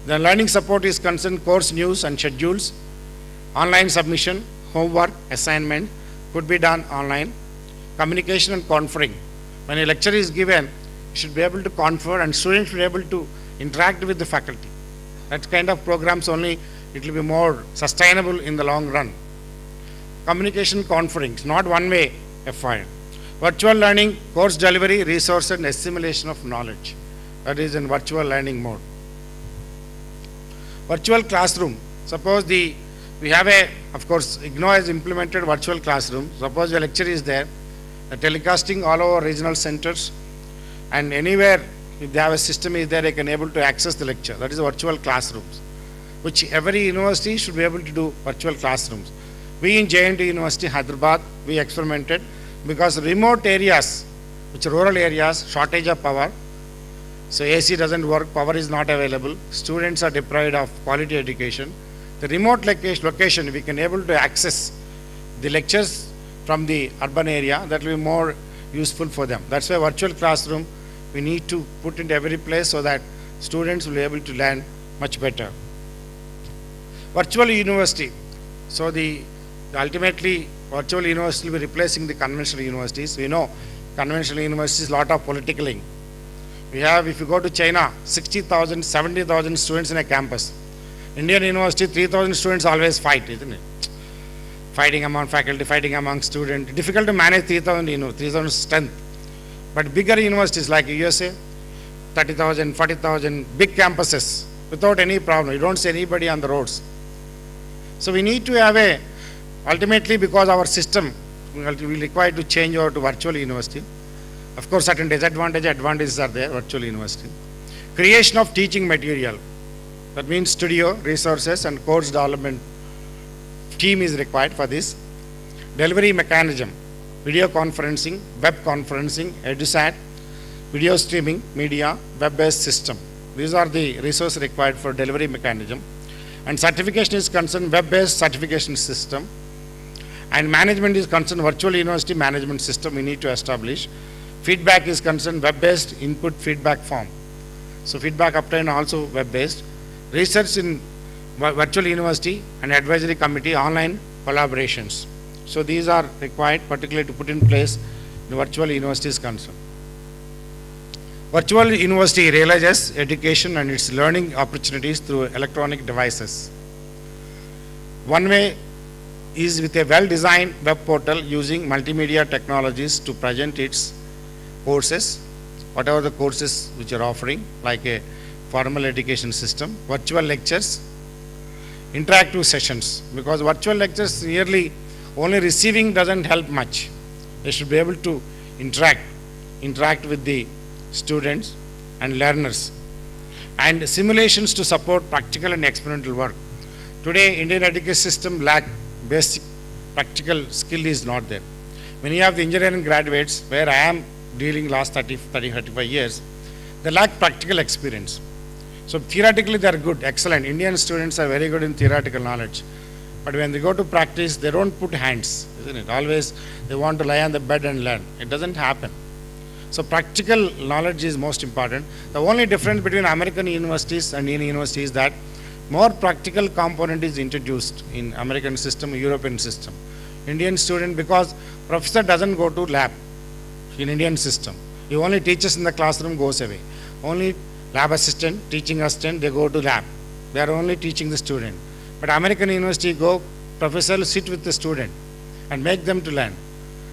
The learning support is concerned course news and schedules, online submission, homework, assignment could be done online, communication and conferring. When a lecture is given, you should be able to confer and students should be able to interact with the faculty. That kind of programs only, it will be more sustainable in the long run. Communication conferring, not one-way affair. Virtual learning, course delivery, resource and assimilation of knowledge. That is in virtual learning mode. Virtual classroom. Suppose we have of course, IGNOU has implemented virtual classroom. Suppose the lecture is there, the telecasting all over regional centers, and anywhere, if they have a system is there, they can able to access the lecture. That is virtual classrooms, which every university should be able to do virtual classrooms. We in JNT University, Hyderabad, we experimented because remote areas, which are rural areas, shortage of power, so AC doesn't work, power is not available, students are deprived of quality education. The remote location, we can able to access the lectures from the urban area, that will be more useful for them. That's why virtual classroom, we need to put into every place so that students will be able to learn much better. Virtual university. So ultimately, virtual university will be replacing the conventional universities. We know conventional universities, lot of politicking. We have, if you go to China, 60,000, 70,000 students in a campus. Indian university, 3,000 students always fight, isn't it? Fighting among faculty, fighting among students. Difficult to manage 3,000 strength. But bigger universities like USA, 30,000, 40,000, big campuses, without any problem. You don't see anybody on the roads. So we need to have ultimately because our system will require to change over to virtual university. Of course, certain advantages are there, virtual university. Creation of teaching material. That means studio, resources and course development team is required for this. Delivery mechanism, video conferencing, web conferencing, EduSat, video streaming, media, web-based system. These are the resources required for delivery mechanism. And certification is concerned web-based certification system. And management is concerned virtual university management system we need to establish. Feedback is concerned web-based input feedback form. So feedback obtained also web-based. Research in virtual university and advisory committee online collaborations. So these are required particularly to put in place the virtual university is concerned. Virtual university realizes education and its learning opportunities through electronic devices. One way is with a well-designed web portal using multimedia technologies to present its courses, whatever the courses which are offering, like a formal education system, virtual lectures, interactive sessions, because virtual lectures nearly only receiving doesn't help much. They should be able to interact with the students and learners, and simulations to support practical and experimental work. Today, Indian education system lack basic practical skill is not there. Many of the engineering graduates, where I am dealing last 35 years, they lack practical experience. So theoretically they are good, excellent. Indian students are very good in theoretical knowledge. But when they go to practice, they don't put hands, isn't it? Always they want to lie on the bed and learn. It doesn't happen. So practical knowledge is most important. The only difference between American universities and Indian universities is that more practical component is introduced in American system, European system. Indian student, because professor doesn't go to lab in Indian system. He only teaches in the classroom, goes away. Only lab assistant, teaching assistant, they go to lab. They are only teaching the student. But American university go, professor will sit with the student and make them to learn.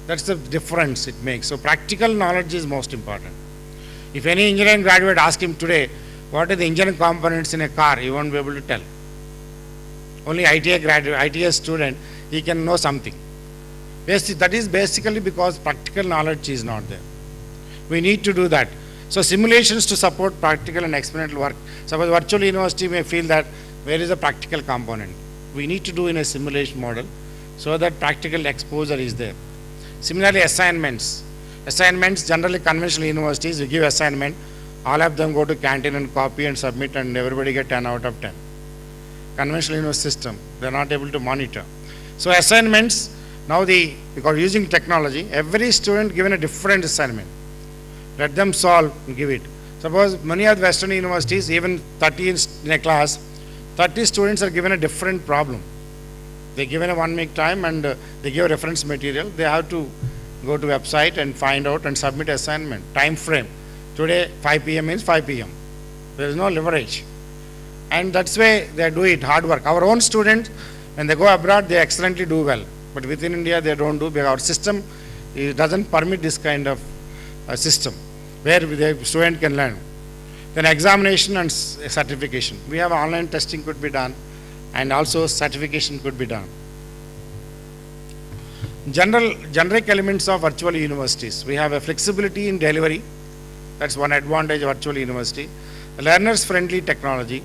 That's the difference it makes. So practical knowledge is most important. If any engineering graduate ask him today, what are the engineering components in a car, he won't be able to tell. Only ITA graduate, ITA student, he can know something. That is basically because practical knowledge is not there. We need to do that. So simulations to support practical and experimental work. Suppose virtual university may feel that where is the practical component? We need to do in a simulation model so that practical exposure is there. Similarly, assignments. Assignments, generally conventional universities, we give assignment, all of them go to canteen and copy and submit and everybody get 10 out of 10. Conventional university system, they are not able to monitor. So assignments, now because using technology, every student given a different assignment. Let them solve and give it. Suppose many of the Western universities, even 30 in a class, 30 students are given a different problem. They given a 1 week time and they give reference material. They have to go to website and find out and submit assignment. Time frame. Today 5 p.m. means 5 p.m. There is no leverage. And that's why they do it, hard work. Our own students, when they go abroad, they excellently do well. But within India, they don't do because our system doesn't permit this kind of system where the student can learn. Then examination and certification. We have online testing could be done and also certification could be done. Generic elements of virtual universities. We have a flexibility in delivery. That's one advantage of virtual university. Learners friendly technology.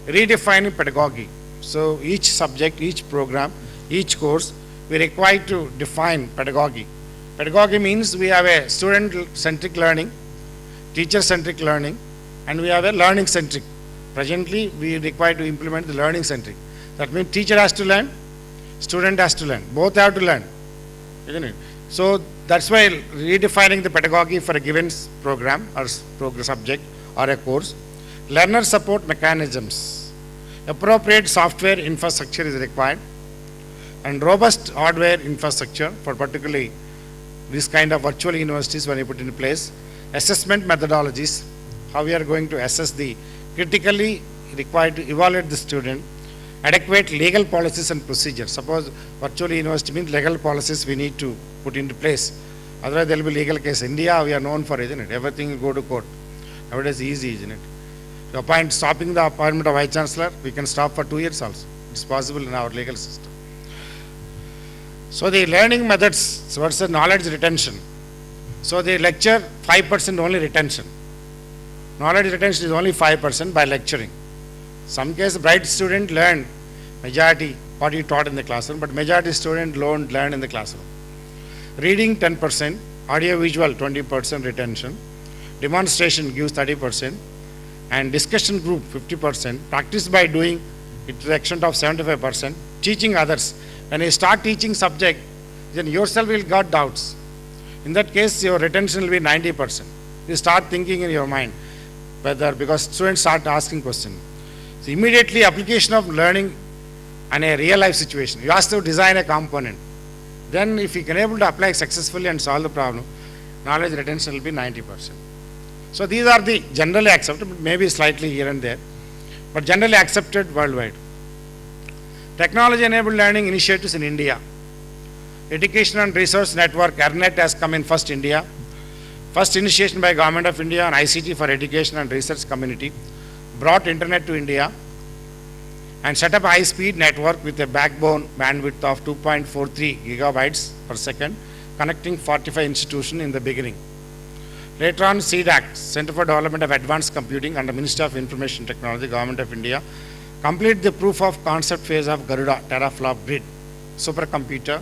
Redefining pedagogy. So each subject, each program, each course, we require to define pedagogy. Pedagogy means we have a student-centric learning, teacher-centric learning, and we have a learning-centric. Presently, we require to implement the learning-centric. That means teacher has to learn, student has to learn. Both have to learn, isn't it? So that's why redefining the pedagogy for a given program or subject or a course. Learner support mechanisms. Appropriate software infrastructure is required and robust hardware infrastructure for particularly this kind of virtual universities when you put in place. Assessment methodologies, how we are going to assess the critically required to evaluate the student. Adequate legal policies and procedures. Suppose virtual university means legal policies we need to put into place. Otherwise there will be legal case. India we are known for, isn't it? Everything will go to court. Nowadays easy, isn't it? To stopping the appointment of Vice Chancellor, we can stop for 2 years also. It's possible in our legal system. So the learning methods, so what's the knowledge retention? So the lecture, 5% only retention. Knowledge retention is only 5% by lecturing. Some case bright student learn majority what you taught in the classroom, but majority student don't learn in the classroom. Reading 10%, audio visual 20% retention, demonstration gives 30%, and discussion group 50%, practice by doing it to the extent of 75%, teaching others. When you start teaching subject, then yourself will got doubts. In that case, your retention will be 90%. You start thinking in your mind, whether because students start asking questions. So immediately application of learning and a real life situation. You have to design a component. Then if you can able to apply successfully and solve the problem, knowledge retention will be 90%. So these are the generally accepted, maybe slightly here and there, but generally accepted worldwide. Technology-enabled learning initiatives in India. Education and Research Network, ERNET, has come in first India. First initiation by Government of India on ICT for education and research community, brought internet to India and set up a high-speed network with a backbone bandwidth of 2.43 gigabytes per second, connecting 45 institutions in the beginning. Later on, CDAC, Center for Development of Advanced Computing under Ministry of Information Technology, Government of India, complete the proof of concept phase of Garuda teraflop grid supercomputer,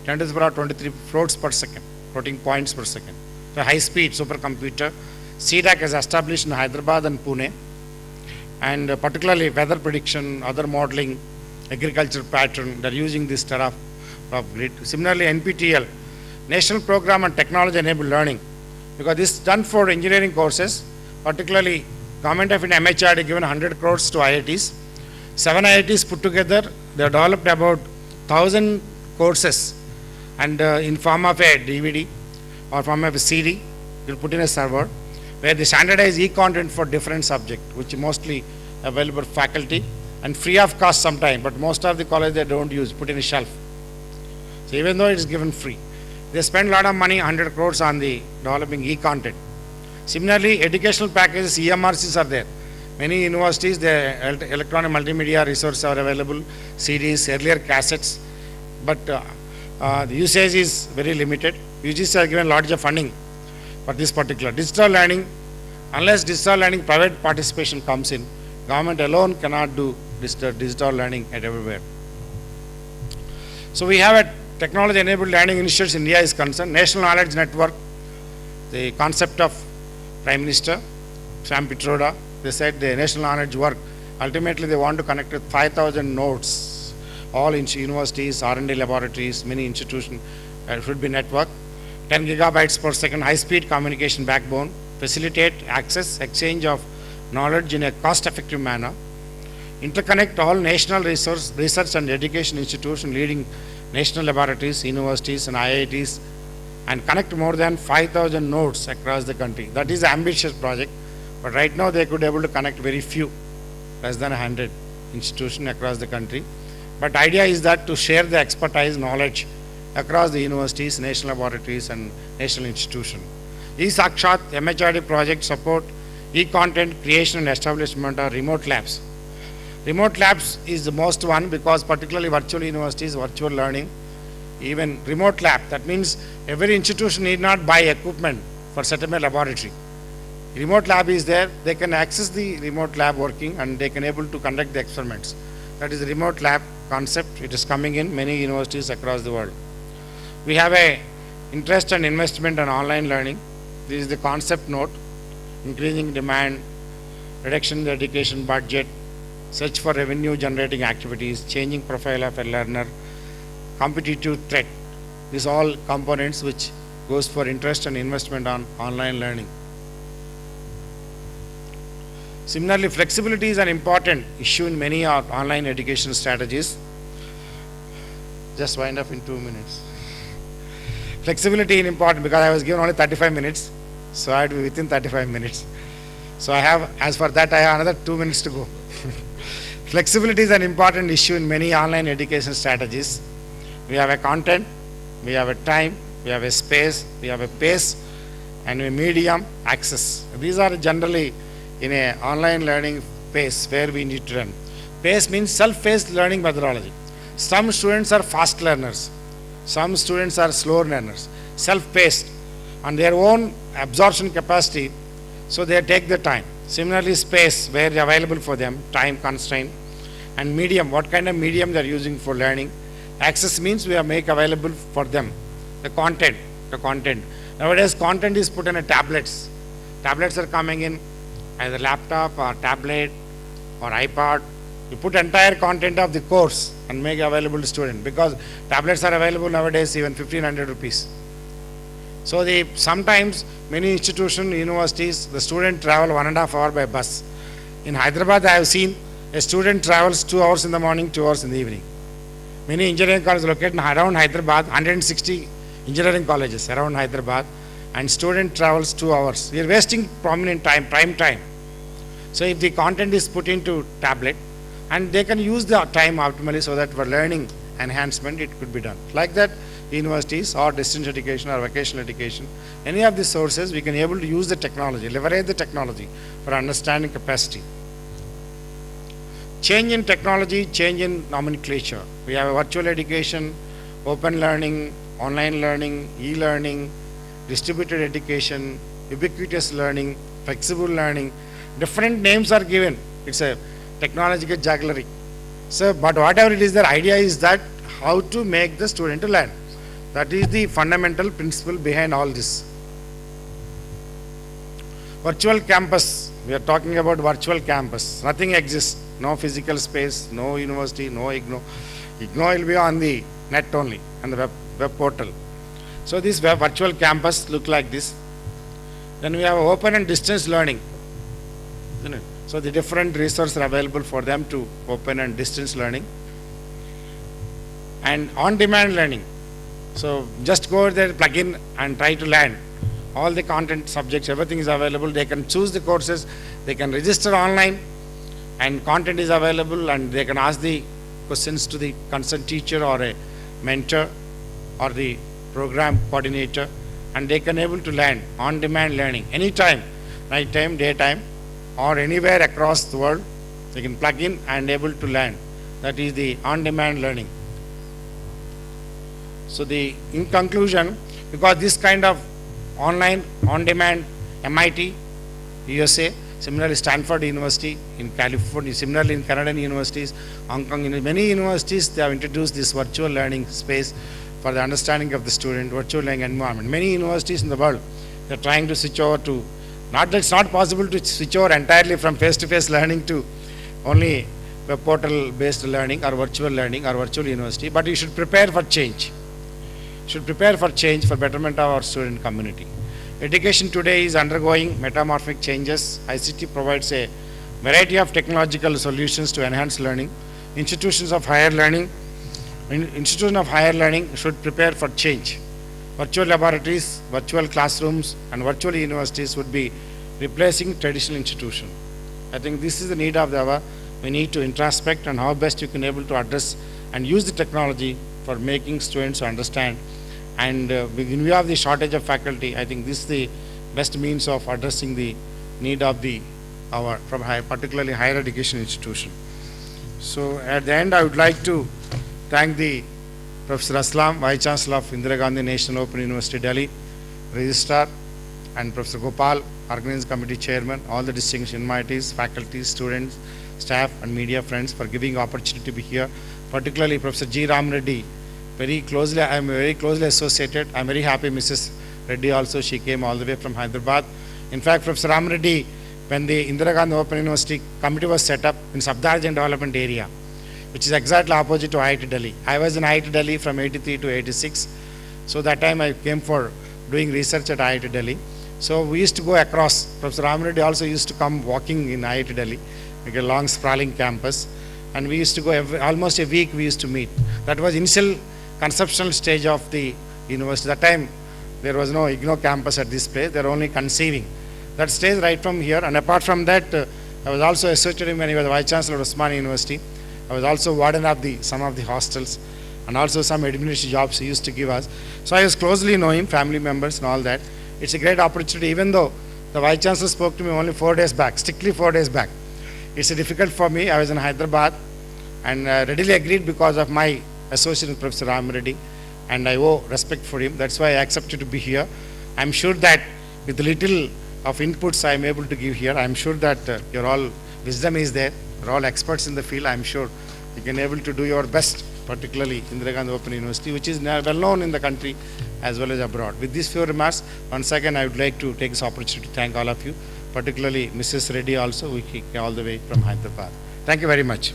10 to the power 23 floats per second, floating points per second. The high-speed supercomputer, CDAC is established in Hyderabad and Pune, and particularly weather prediction, other modeling, agriculture pattern, they're using this teraflop grid. Similarly, NPTEL, National Program on Technology-Enabled Learning, because this is done for engineering courses, particularly Government of India MHRD given 100 crores to IITs. 7 IITs put together, they have developed about 1,000 courses and in form of a DVD or form of a CD, you'll put in a server where they standardize e-content for different subject, which is mostly available for faculty and free of cost sometime, but most of the college they don't use, put in a shelf. So even though it is given free, they spend a lot of money, 100 crores on the developing e-content. Similarly, educational packages, EMRCs are there. Many universities, the electronic multimedia resources are available, CDs, earlier cassettes, but the usage is very limited. UGC has given larger funding for this particular. Digital learning, unless digital learning private participation comes in, government alone cannot do digital learning at everywhere. So we have a technology-enabled learning initiatives in India is concerned. National Knowledge Network, the concept of Prime Minister, Sam Pitroda, they said the national knowledge work. Ultimately, they want to connect with 5,000 nodes, all in universities, R&D laboratories, many institutions, should be network. 10 gigabytes per second high-speed communication backbone, facilitate access, exchange of knowledge in a cost-effective manner, interconnect all national research and education institutions, leading national laboratories, universities, and IITs, and connect more than 5,000 nodes across the country. That is an ambitious project, but right now they could be able to connect very few, less than 100 institutions across the country. But idea is that to share the expertise, knowledge across the universities, national laboratories, and national institutions. E-Sakshat MHRD project support e-content creation and establishment of remote labs. Remote labs is the most one because particularly virtual universities, virtual learning, even remote lab. That means every institution need not buy equipment for setting a laboratory. Remote lab is there, they can access the remote lab working and they can able to conduct the experiments. That is the remote lab concept. It is coming in many universities across the world. We have a interest and investment on online learning. This is the concept note, increasing demand, reduction in the education budget, search for revenue generating activities, changing profile of a learner, competitive threat. These all components which goes for interest and investment on online learning. Similarly, flexibility is an important issue in many online education strategies. Just wind up in 2 minutes. Flexibility is important because I was given only 35 minutes, so I had to be within 35 minutes. So I have, as for that, I have another 2 minutes to go. Flexibility is an important issue in many online education strategies. We have a content, we have a time, we have a space, we have a pace, and a medium access. These are generally in a online learning pace where we need to run. Pace means self-paced learning methodology. Some students are fast learners, some students are slow learners, self-paced on their own absorption capacity, so they take the time. Similarly, space where available for them, time constraint, and medium, what kind of medium they are using for learning. Access means we have make available for them the content. Nowadays, content is put in a tablets. Tablets are coming in either laptop or tablet or iPad. You put entire content of the course and make available to student because tablets are available nowadays even 1,500 rupees. So sometimes many institutions, universities, the student travel 1.5 hours by bus. In Hyderabad, I have seen a student travels 2 hours in the morning, 2 hours in the evening. Many engineering colleges located around Hyderabad, 160 engineering colleges around Hyderabad, and student travels 2 hours. We are wasting prominent time, prime time. So if the content is put into tablet, and they can use the time optimally so that for learning enhancement it could be done. Like that, universities or distance education or vocational education, any of these sources we can able to use the technology, leverage the technology for understanding capacity. Change in technology, change in nomenclature. We have virtual education, open learning, online learning, e-learning, distributed education, ubiquitous learning, flexible learning. Different names are given. It's a technological jugglery. So, but whatever it is, the idea is that how to make the student to learn. That is the fundamental principle behind all this. Virtual campus. We are talking about virtual campus. Nothing exists. No physical space, no university, no IGNO. IGNO will be on the net only, on the web portal. So this virtual campus look like this. Then we have open and distance learning. So the different resources are available for them to open and distance learning. And on-demand learning. So just go there, plug in and try to learn. All the content subjects, everything is available. They can choose the courses, they can register online, and content is available, and they can ask the questions to the concerned teacher or a mentor or the program coordinator, and they can able to learn on-demand learning anytime, night time, daytime, or anywhere across the world. They can plug in and able to learn. That is the on-demand learning. So in conclusion, because this kind of online, on-demand, MIT, USA, similarly Stanford University in California, similarly in Canadian universities, Hong Kong, in many universities they have introduced this virtual learning space for the understanding of the student, virtual learning environment. Many universities in the world, they are trying to switch over to, not that it's not possible to switch over entirely from face-to-face learning to only web portal based learning or virtual university, but you should prepare for change. Should prepare for change for betterment of our student community. Education today is undergoing metamorphic changes. ICT provides a variety of technological solutions to enhance learning. Institutions of higher learning should prepare for change. Virtual laboratories, virtual classrooms, and virtual universities would be replacing traditional institutions. I think this is the need of the hour. We need to introspect and how best you can able to address and use the technology for making students understand. And when we have the shortage of faculty, I think this is the best means of addressing the need of particularly higher education institution. So at the end, I would like to thank the Professor Aslam, Vice Chancellor of Indira Gandhi National Open University, Delhi, Registrar, and Professor Gopal, Organizing Committee Chairman, all the distinguished invitees, faculty, students, staff, and media friends for giving opportunity to be here, particularly Professor G. Ram Reddy. I am very closely associated. I am very happy Mrs. Reddy also, she came all the way from Hyderabad. In fact, Professor Ram Reddy, when the Indira Gandhi Open University committee was set up in Sabdarjan development area, which is exactly opposite to IIT Delhi. I was in IIT Delhi from 83 to 86. So that time I came for doing research at IIT Delhi. So we used to go across. Professor Ram Reddy also used to come walking in IIT Delhi, like a long sprawling campus. And we used to go almost a week we used to meet. That was initial conceptual stage of the university. That time there was no IGNO campus at this place. They were only conceiving. That stays right from here. And apart from that, I was also associated when he was Vice Chancellor of Osmania University. I was also warden of some of the hostels and also some administrative jobs he used to give us. So I was closely know him, family members and all that. It's a great opportunity, even though the Vice Chancellor spoke to me only 4 days back, strictly 4 days back. It's difficult for me. I was in Hyderabad and readily agreed because of my association with Professor Ram Reddy, and I owe respect for him. That's why I accepted to be here. I'm sure that with little of inputs I'm able to give here, I'm sure that your all wisdom is there. You're all experts in the field. I'm sure you can able to do your best, particularly Indira Gandhi Open University, which is well known in the country as well as abroad. With these few remarks, once again I would like to take this opportunity to thank all of you, particularly Mrs. Reddy also, who came all the way from Hyderabad. Thank you very much.